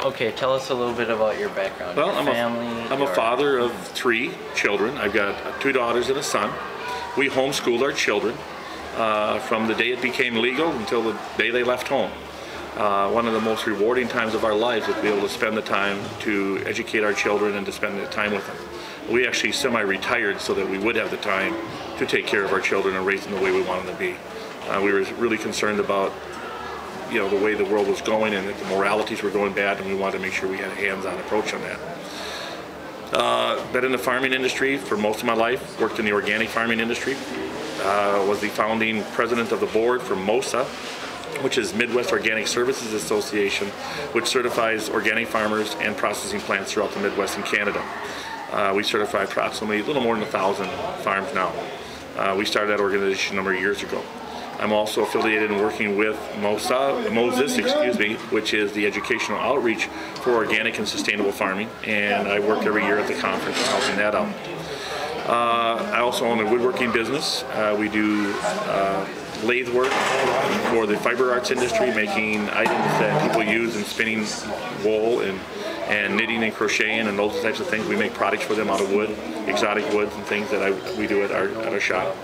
Okay, tell us a little bit about your background, Well, your family. I'm a father of 3 children. I've got 2 daughters and a son. We homeschooled our children from the day it became legal until the day they left home. One of the most rewarding times of our lives was to be able to spend the time to educate our children and to spend the time with them. We actually semi-retired so that we would have the time to take care of our children and raise them the way we want them to be. We were really concerned about the way the world was going and that the moralities were going bad, and we wanted to make sure we had a hands-on approach on that. Been in the farming industry for most of my life, worked in the organic farming industry, was the founding president of the board for MOSA, which is Midwest Organic Services Association, which certifies organic farmers and processing plants throughout the Midwest and Canada. We certify approximately a little more than 1,000 farms now. We started that organization a number of years ago. I'm also affiliated and working with MOSIS, which is the educational outreach for organic and sustainable farming, and I work every year at the conference helping that out. I also own a woodworking business. We do lathe work for the fiber arts industry, making items that people use in spinning wool and knitting and crocheting and those types of things. We make products for them out of wood, exotic woods and things that we do at our shop.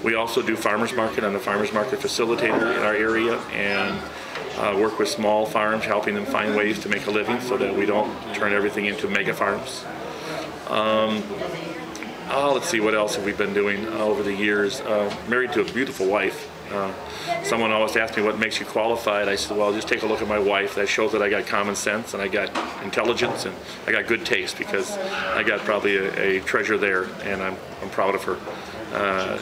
We also do farmers market. I'm the farmers market facilitator in our area and work with small farms, helping them find ways to make a living so that we don't turn everything into mega farms. Let's see, what else have we been doing over the years? Married to a beautiful wife. Someone always asked me what makes you qualified. I said, well, just take a look at my wife. That shows that I got common sense and I got intelligence and I got good taste, because I got probably a treasure there, and I'm proud of her.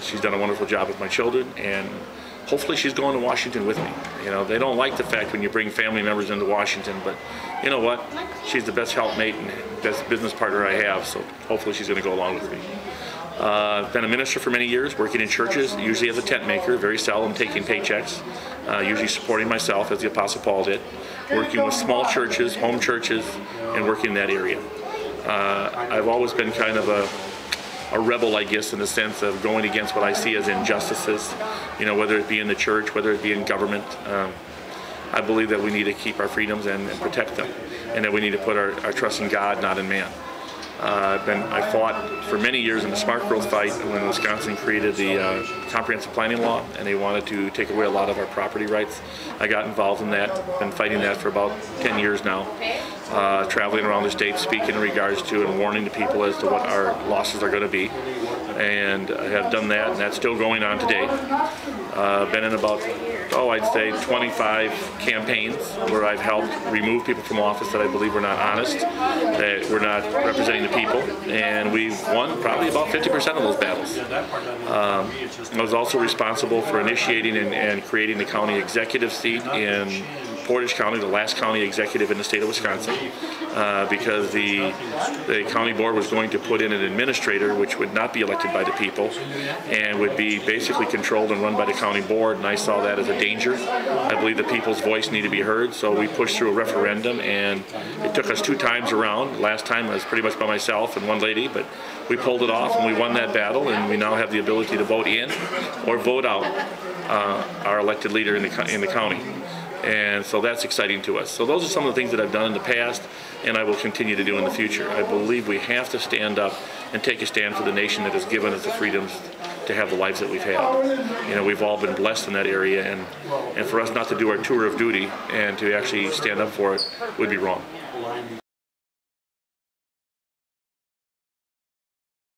She's done a wonderful job with my children, and hopefully she's going to Washington with me. They don't like the fact when you bring family members into Washington, but you know what? She's the best helpmate and best business partner I have, so hopefully she's going to go along with me. Been a minister for many years, working in churches, usually as a tent maker, very seldom taking paychecks, usually supporting myself as the Apostle Paul did, working with small churches, home churches, and working in that area. I've always been kind of a rebel, I guess, in the sense of going against what I see as injustices, whether it be in the church, whether it be in government. I believe that we need to keep our freedoms and protect them, and that we need to put our trust in God, not in man. I fought for many years in the smart growth fight when Wisconsin created the comprehensive planning law, and they wanted to take away a lot of our property rights. I got involved in that, been fighting that for about 10 years now, traveling around the state speaking in regards to and warning the people as to what our losses are going to be, and I have done that, and that's still going on today. Been in about, I'd say 25 campaigns where I've helped remove people from office that I believe were not honest, that were not representing the people, and we've won probably about 50% of those battles. I was also responsible for initiating and creating the county executive seat in Portage County, the last county executive in the state of Wisconsin, because the county board was going to put in an administrator which would not be elected by the people and would be basically controlled and run by the county board, and I saw that as a danger. I believe the people's voice needed to be heard, so we pushed through a referendum, and it took us 2 times around. Last time I was pretty much by myself and one lady, but we pulled it off and we won that battle, and we now have the ability to vote in or vote out our elected leader in the county. And so that's exciting to us. So those are some of the things that I've done in the past, and I will continue to do in the future. I believe we have to stand up and take a stand for the nation that has given us the freedoms to have the lives that we've had. We've all been blessed in that area, and for us not to do our tour of duty and to actually stand up for it would be wrong.